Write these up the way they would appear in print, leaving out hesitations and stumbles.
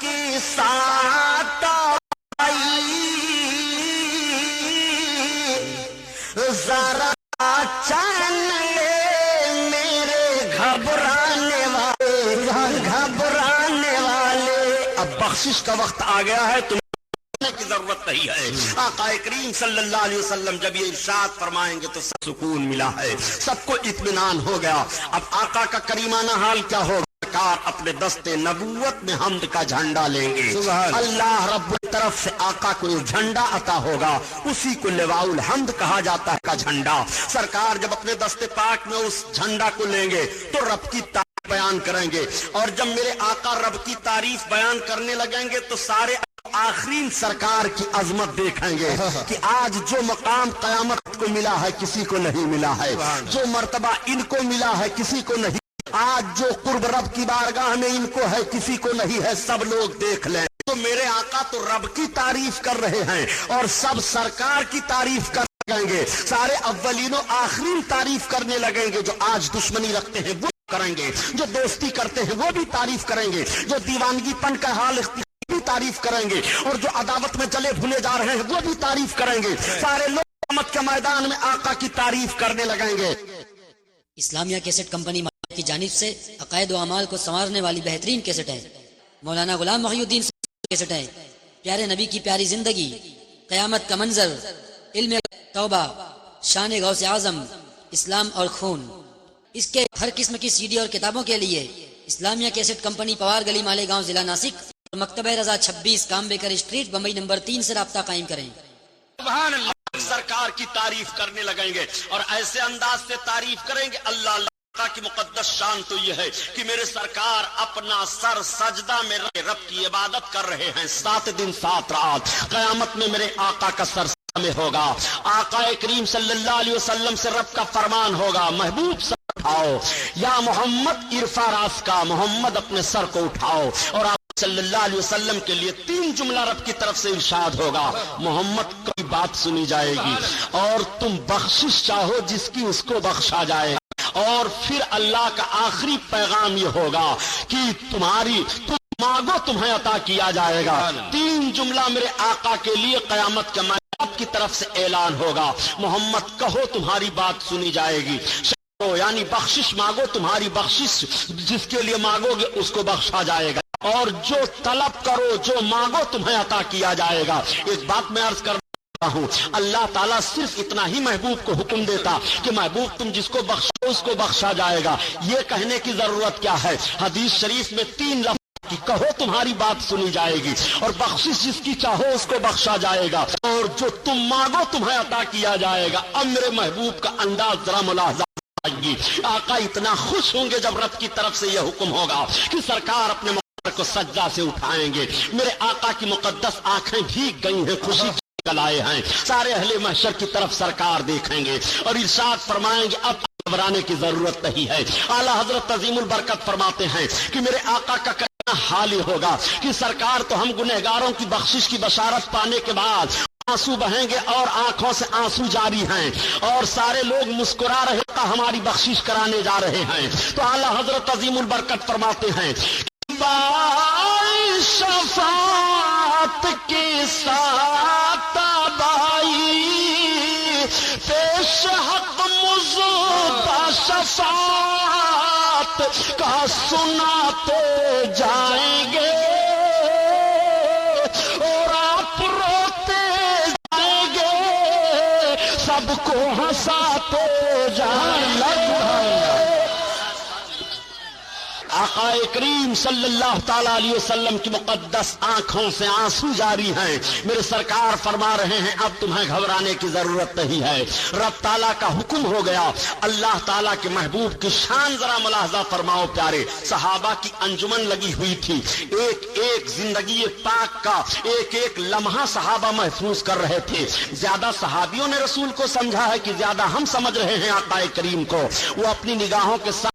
کی سات آئی ذرا چین لے میرے گھبرانے والے. اب بخشش کا وقت آ گیا ہے، تمہیں کی ضرورت نہیں ہے. آقا کریم صلی اللہ علیہ وسلم جب یہ ارشاد فرمائیں گے تو سب سکون ملا ہے، سب کو اطمینان ہو گیا. اب آقا کا کریمانہ حال کیا ہوگا؟ سرکار اپنے دستے نبوت میں حمد کا جھنڈا لیں گے. اللہ رب کی طرف سے آقا کو یہ جھنڈا عطا ہوگا، اسی کو لواء الحمد کہا جاتا ہے کا جھنڈا. سرکار جب اپنے دستے پاک میں اس جھنڈا کو لیں گے تو رب کی تعریف بیان کریں گے. اور جب میرے آقا رب کی تعریف بیان کرنے لگیں گے تو سارے آخرین سرکار کی عظمت دیکھیں گے کہ آج جو مقام قیامت کو ملا ہے کسی کو نہیں ملا ہے، جو مرتبہ ان کو ملا ہے کسی کو نہیں، آج جو قرب رب کی بارگاہ میں ان کو ہے کسی کو نہیں ہے. سب لوگ دیکھ لیں تو میرے آقا تو رب کی تعریف کر رہے ہیں اور سب سرکار کی تعریف کر لگیں گے. سارے اولین و آخرین تعریف کرنے لگیں گے. جو آج دشمنی رکھتے ہیں وہ کریں گے، جو دوستی کرتے ہیں وہ بھی تعریف کریں گے، جو دیوانگی پن کا حال بھی تعریف کریں گے، اور جو عداوت میں جلے بھولے جا رہے ہیں وہ بھی تعریف کریں گے. سارے لوگ قیامت کے میدان میں آقا کی تعریف کرنے لگیں گے. اسلامیہ کیسٹ کمپنی کی جانب سے عقائد و اعمال کو سنوارنے والی بہترین کیسٹ ہے. مولانا غلام محی الدین کیسٹ ہے. پیارے نبی کی پیاری زندگی، قیامت کا منظر، علم توبہ، شان غوث اعظم، اسلام اور خون. اس کے ہر قسم کی سی ڈی اور کتابوں کے لیے اسلامیہ کیسٹ کمپنی پوار گلی مالیگاؤں ضلع ناسک، مکتبہ رضا 26 کامبیکر اسٹریٹ بمبئی نمبر 3 سے رابطہ قائم کریں. سبحان اللہ. سرکار کی تعریف کرنے لگیں گے اور ایسے انداز سے تعریف کریں گے. اللہ کی مقدس شان تو یہ ہے کہ میرے سرکار اپنا سر سجدہ میں رب کی عبادت کر رہے ہیں. 7 دن 7 رات قیامت میں میرے آقا کا سر میں ہوگا. آقا کریم صلی اللہ علیہ وسلم سے رب کا فرمان ہوگا، محبوب سر اٹھاؤ، یا محمد ارفع راس کا، محمد اپنے سر کو اٹھاؤ. اور آپ صلی اللہ علیہ وسلم کے لیے 3 جملہ رب کی طرف سے ارشاد ہوگا. محمد کی بات سنی جائے گی اور تم بخشش چاہو جس کی اس کو بخشا جائے گا. اور پھر اللہ کا آخری پیغام یہ ہوگا کہ تم مانگو تمہیں عطا کیا جائے گا. 3 جملہ میرے آقا کے لیے قیامت کے میدان کی طرف سے اعلان ہوگا. محمد کہو تمہاری بات سنی جائے گی، یعنی بخشش مانگو تمہاری بخشش جس کے لیے مانگو گے اس کو بخشا جائے گا، اور جو طلب کرو جو مانگو تمہیں عطا کیا جائے گا. ایک بات میں عرض کر ہوں، اللہ تعالیٰ صرف اتنا ہی محبوب کو حکم دیتا کہ محبوب تم جس کو بخشو اس کو بخشا جائے گا. یہ کہنے کی ضرورت کیا ہے؟ حدیث شریف میں 3 لفظ کہ کہو تمہاری بات سنی جائے گی، اور بخشش جس کی چاہو اس کو بخشا جائے گا، اور جو تم مانگو تمہیں عطا کیا جائے گا. اب میرے محبوب کا انداز ذرا ملاحظہ. آقا اتنا خوش ہوں گے جب رب کی طرف سے یہ حکم ہوگا کہ سرکار اپنے مقدس کو سجدہ سے اٹھائیں گے. میرے آقا کی مقدس آنکھیں بھیگ گئی ہیں، خوشی لائے ہیں. سارے اہل محشر کی طرف سرکار دیکھیں گے اور ارشاد فرمائیں گے اب گھبرانے کی ضرورت نہیں ہے. اعلیٰ حضرت عظیم البرکت فرماتے ہیں کہ میرے آقا کا کہنا حال ہی ہوگا کہ سرکار تو ہم گنہگاروں کی بخشش کی بشارت پانے کے بعد آنسو بہیں گے اور آنکھوں سے آنسو جاری ہیں، اور سارے لوگ مسکرا رہے ہیں ہماری بخشش کرانے جا رہے ہیں. تو اعلیٰ حضرت عظیم البرکت فرماتے ہیں شفاعت کے ساتھ بائی پیش حق مزدہ شفاعت کا سناتے جائیں گے، اور آپ روتے جائیں گے سب کو ہنساتے جائیں گے. آقا کریم صلی اللہ تعالیٰ علیہ وسلم کی مقدس آنکھوں سے آنسو جاری ہیں. میرے سرکار فرما رہے ہیں اب تمہیں گھبرانے کی ضرورت نہیں ہے. رب تعالیٰ کا حکم ہو گیا. اللہ تعالیٰ کے محبوب کی شان ذرا ملاحظہ فرماؤ پیارے. صحابہ کی انجمن لگی ہوئی تھی، ایک ایک زندگی پاک کا ایک ایک لمحہ صحابہ محفوظ کر رہے تھے. زیادہ صحابیوں نے رسول کو سمجھا ہے کہ زیادہ ہم سمجھ رہے ہیں آقا کریم کو. وہ اپنی نگاہوں کے ساتھ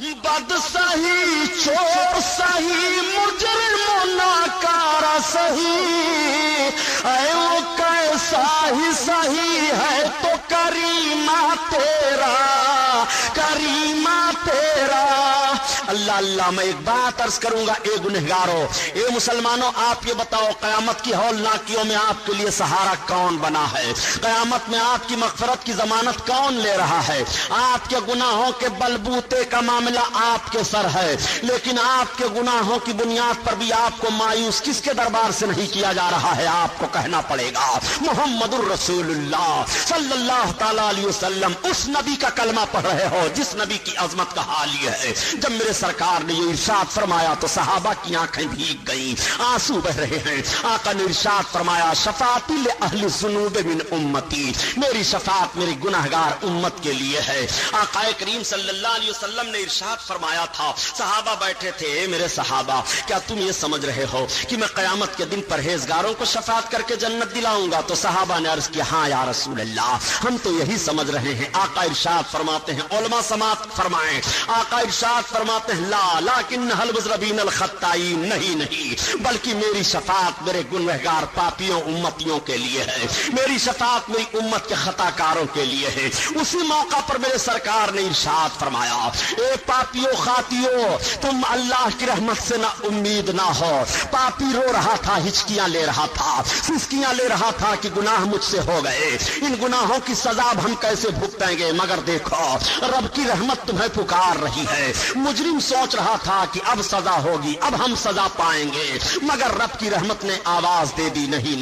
بد سہی چور سہی مجرم و ناکارہ سہی، اے وہ کیسا ہی سہی ہے تو کریمہ تیرا، کریمہ تیرا۔ اللہ اللہ، میں ایک بات عرض کروں گا، اے گنہگاروں، اے مسلمانوں، آپ یہ بتاؤ قیامت کی ہولناکیوں میں آپ کے لیے سہارا کون بنا ہے؟ قیامت میں آپ کی مغفرت کی ضمانت کون لے رہا ہے؟ آپ کے گناہوں کے بلبوتے کا معاملہ آپ کے سر ہے، لیکن آپ کے گناہوں کی بنیاد پر بھی آپ کو مایوس کس کے دربار سے نہیں کیا جا رہا ہے؟ آپ کو کہنا پڑے گا محمد الرسول اللہ صلی اللہ تعالی علیہ وسلم، اس نبی کا کلمہ پڑھ رہے ہو جس نبی کی عظمت کا حال یہ ہے، جب میرے سرکار نے یہ ارشاد فرمایا تو صحابہ کی آنکھیں بھیگ گئیں، آنسو بہ رہے ہیں۔ آقا نے ارشاد فرمایا شفاعتی لأہل الذنوب من امتی، میری شفاعت میری گناہگار امت کے لیے ہے۔ آقا کریم صلی اللہ علیہ وسلم نے ارشاد فرمایا تھا، صحابہ بیٹھے تھے، میرے صحابہ کیا تم یہ سمجھ رہے ہو کہ میں قیامت کے دن پرہیزگاروں کو شفاعت کر کے جنت دلاؤں گا؟ تو صحابہ نے عرض کیا ہاں یا رسول اللہ، ہم تو یہی سمجھ رہے ہیں۔ آقا ارشاد فرماتے ہیں، علماء سماعت فرمائیں، آقا ارشاد فرماتے ہیں لا لیکن المذنبین الخطائین، نہیں بلکہ میری شفاعت میرے گنہگار پاپیوں امتیوں کے لیے ہے، میری شفاعت میری امت کے خطا کاروں کے لیے ہے۔ اسی موقع پر میرے سرکار نے ارشاد فرمایا اے پاپیوں خاطیوں، تم اللہ کی رحمت سے نہ امید نہ ہو۔ پاپی رو رہا تھا، ہچکیاں لے رہا تھا، سسکیاں لے رہا تھا کہ گناہ مجھ سے ہو گئے، ان گناہوں کی سزا ہم کیسے بھگتیں گے؟ مگر دیکھو رب کی رحمت تمہیں پکار رہی ہے۔ مجرم سوچ رہا تھا کہ اب سزا ہوگی، اب ہم سزا پائیں گے، مگر رب کی رحمت نے آواز دے دی نہیں،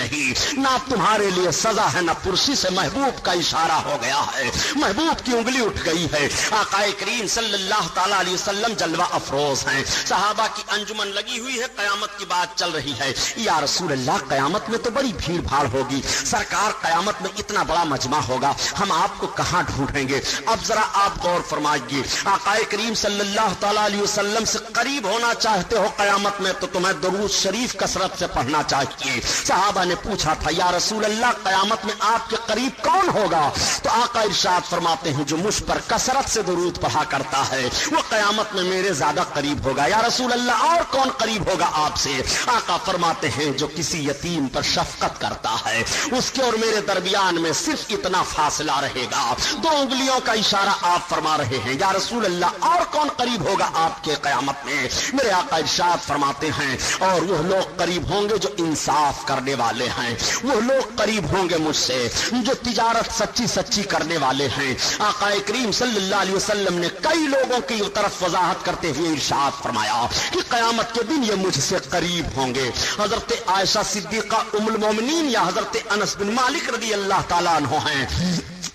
نہ تمہارے لیے سزا ہے نہ پرسی سے محبوب کا اشارہ ہو گیا ہے، محبوب کی انگلی اٹھ گئی ہے۔ آقا کریم صلی اللہ تعالی علیہ وسلم جلوہ افروز ہیں، صحابہ کی انجمن لگی ہوئی ہے، قیامت کی بات چل رہی ہے۔ یا رسول اللہ قیامت میں تو بڑی بھیڑ بھاڑ ہوگی، سرکار قیامت میں اتنا بڑا مجمع ہوگا، ہم آپ کو کہاں ڈھونڈیں گے؟ اب ذرا آپ غور فرمائیے، آقا کریم صلی اللہ تعالی علیہ وسلم سے قریب ہونا چاہتے ہو قیامت میں تو تمہیں درود شریف کثرت سے پڑھنا چاہیے۔ صحابہ نے پوچھا تھا یا رسول اللہ قیامت میں آپ کے قریب کون ہوگا؟ تو آقا ارشاد فرماتے ہیں جو مجھ پر کثرت سے درود پڑھا کرتا ہے وہ قیامت میں میرے زیادہ قریب ہوگا۔ یا رسول اللہ اور کون قریب ہوگا آپ سے؟ آقا فرماتے ہیں جو کسی یتیم پر شفقت کرتا ہے، اس کے اور میرے درمیان میں صرف اتنا فاصلہ رہے گا، 2 انگلیوں کا اشارہ آپ فرما رہے ہیں۔ یا رسول اللہ اور کون قریب ہوگا آپ کے قیامت میں؟ میرے آقا ارشاد فرماتے ہیں اور وہ لوگ قریب ہوں گے جو انصاف کرنے والے ہیں، وہ لوگ قریب ہوں گے مجھ سے جو تجارت سچی سچی کرنے والے ہیں۔ آقا کریم صلی اللہ علیہ وسلم نے کئی لوگوں کی طرف وضاحت کرتے ہوئے ارشاد فرمایا کہ قیامت کے دن یہ مجھ سے قریب ہوں گے۔ حضرت عائشہ صدیقہ ام المومنین یا حضرت انس بن مالک رضی اللہ تعالیٰ عنہ ہیں،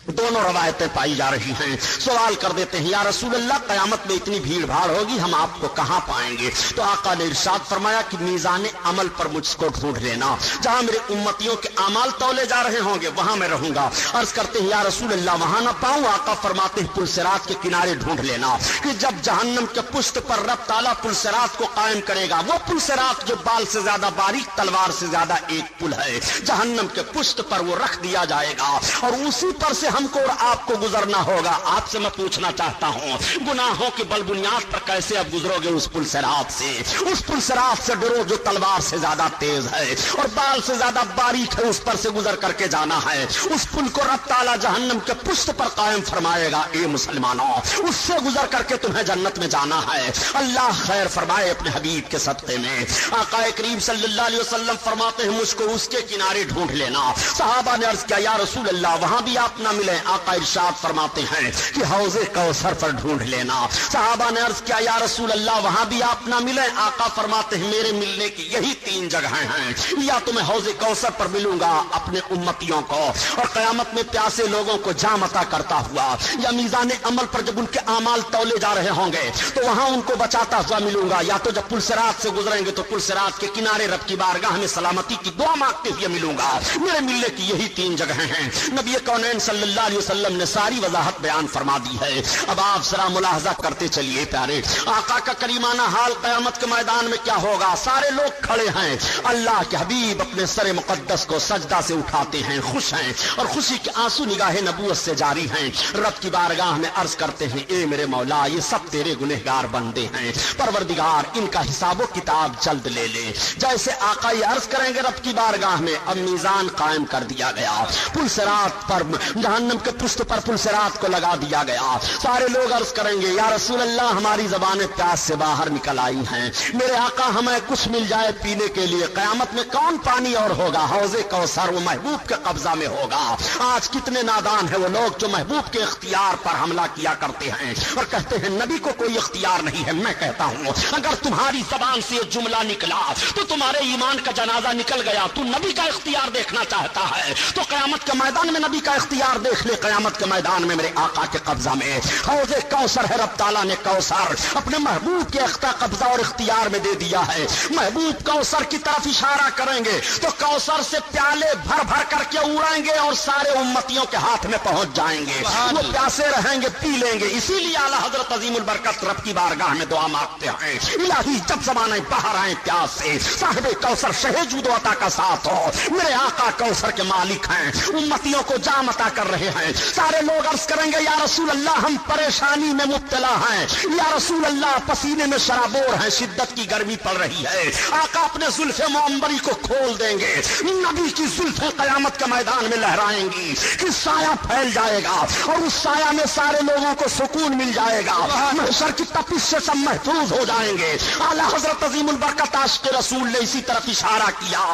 دونوں روایتیں پائی جا رہی ہیں، سوال کر دیتے ہیں یا رسول اللہ قیامت میں اتنی بھیڑ بھاڑ ہوگی، ہم آپ کو کہاں پائیں گے؟ تو آقا نے ارشاد فرمایا کہ میزان عمل پر مجھ کو ڈھونڈ لینا، جہاں میرے امتیوں کے اعمال تولے جا رہے ہوں گے وہاں میں رہوں گا۔ عرض کرتے ہیں یا رسول اللہ وہاں نہ پاؤں؟ آقا فرماتے ہیں پلسرات کے کنارے ڈھونڈ لینا، کہ جب جہنم کے پشت پر رب تعالیٰ پلسرات کو قائم کرے گا، وہ پلسرات جو بال سے زیادہ باریک تلوار سے زیادہ ایک پل ہے، جہنم کے پشت پر وہ رکھ دیا جائے گا اور اسی پر سے ہم کو اور آپ کو گزرنا ہوگا۔ آپ سے میں پوچھنا چاہتا ہوں گناہوں کی بل بنیاد پر کیسے اب گزرو گے اس پل سرات سے؟ اس پل سرات سے ڈرو جو تلوار سے زیادہ تیز ہے اور بال سے زیادہ باریک ہے، اس پر سے گزر کر کے جانا ہے۔ اس پل کو رب تعالیٰ جہنم کے پشت پر قائم فرمائے گا۔ اے مسلمانوں اس سے گزر کر کے تمہیں جنت میں جانا ہے۔ اللہ خیر فرمائے اپنے حبیب کے صدقے میں۔ آقا کریم صلی اللہ علیہ وسلم فرماتے ہیں مجھ کو اس کے کنارے ڈھونڈ لینا۔ صحابہ نے عرض کیا یا رسول اللہ وہاں بھی آپ نہ ملیں؟ آقا ارشاد فرماتے ہیں کہ حوض کوثر پر ڈھونڈ لینا۔ صحابہ نے عرض کیا یا رسول اللہ وہاں بھی آپ نہ ملیں؟ آقا فرماتے ہیں میرے ملنے کی یہی 3 جگہیں ہیں، یا تو میں حوض کوثر پر ملوں گا اپنے امتیوں کو اور قیامت میں پیاسے لوگوں کو جام عطا کرتا ہوا، یا میزان عمل پر جب ان کے اعمال تولے جا رہے ہوں گے تو وہاں ان کو بچاتا ہوا ملوں گا، یا تو جب پل صراط سے گزریں گے تو پل صراط کے کنارے رب کی بارگاہ میں سلامتی کی دعا مانگتے ہوئے ملوں گا۔ میرے ملنے کی یہی 3 جگہیں ہیں۔ نبی کونین صلی اللہ علیہ وسلم نے ساری وضاحت بیان فرما دی ہے. اب آپ ذرا ملاحظہ کرتے چلیے پیارے. آقا کا کریمانہ حال قیامت کے میدان میں کیا ہوگا. سارے لوگ کھڑے ہیں. اللہ کے حبیب اپنے سر مقدس کو سجدہ سے اٹھاتے ہیں, خوش ہیں, اور خوشی کے آنسو نگاہ نبوت سے جاری ہیں. رب کی بارگاہ میں عرض کرتے ہیں, اے میرے مولا, یہ سب تیرے گنہگار بندے ہیں. پروردگار, ان کا حساب و کتاب جلد لے لے. جیسے آقا یہ عرض کریں گے رب کی بارگاہ میں, اب میزان قائم کر دیا گیا. پل صراط پر, جہنم کے پشت پر پل صراط کو لگا دیا گیا. سارے لوگ عرض کریں گے, یا رسول اللہ, ہماری زبانیں پیاس سے باہر نکل آئی ہیں. میرے آقا, ہمیں کچھ مل جائے پینے کے لیے. قیامت میں کون پانی اور ہوگا. حوض کوثر وہ محبوب کے قبضہ میں ہوگا. آج کتنے نادان ہیں وہ لوگ جو محبوب کے اختیار پر حملہ کیا کرتے ہیں اور کہتے ہیں نبی کو کوئی اختیار نہیں ہے. میں کہتا ہوں, اگر تمہاری زبان سے یہ جملہ نکلا تو تمہارے ایمان کا جنازہ نکل گیا. تو نبی کا اختیار دیکھنا چاہتا ہے تو قیامت کے میدان میں نبی کا اختیار دیکھ لے. قیامت کے میدان میں میرے آقا کے قبضہ میں حوض کوثر ہے. رب تعالیٰ نے کوثر اپنے محبوب کے قبضہ اور اختیار میں دے دیا ہے. محبوب کوثر کی طرف اشارہ کریں گے تو کوثر سے پیالے بھر بھر کر کے اڑائیں گے اور سارے امتیوں کے ہاتھ میں پہنچ جائیں گے. وہ پیاسے رہیں گے, پی لیں گے. اسی لیے اعلیٰ حضرت عظیم البرکت رب کی بارگاہ میں دعا مانگتے ہیں, الہی جب زمانے باہر آئیں پیاس سے, صاحب کوثر شہ جود و عطا کا ساتھ ہو. میرے آقا کوثر کے مالک ہیں, امتیوں کو جام عطا کر رہے ہیں. سارے لوگ عرض کریں گے, یا رسول اللہ, ہم پریشانی میں مبتلا ہیں. یا رسول اللہ, پسینے میں شرابور ہیں, شدت کی گرمی پڑ رہی ہے. آقا اپنے زلف معمبری کو کھول دیں گے. نبی کی زلفیں قیامت کے میدان میں لہرائیں گی کہ سایہ پھیل جائے گا اور اس سایہ میں سارے لوگوں کو سکون مل جائے گا. محشر کی تپش سے سب محفوظ ہو جائیں گے. اعلیٰ حضرت عظیم البرکت عاشق رسول نے اسی طرف اشارہ کیا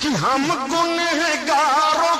کہ ہم گنہگاروں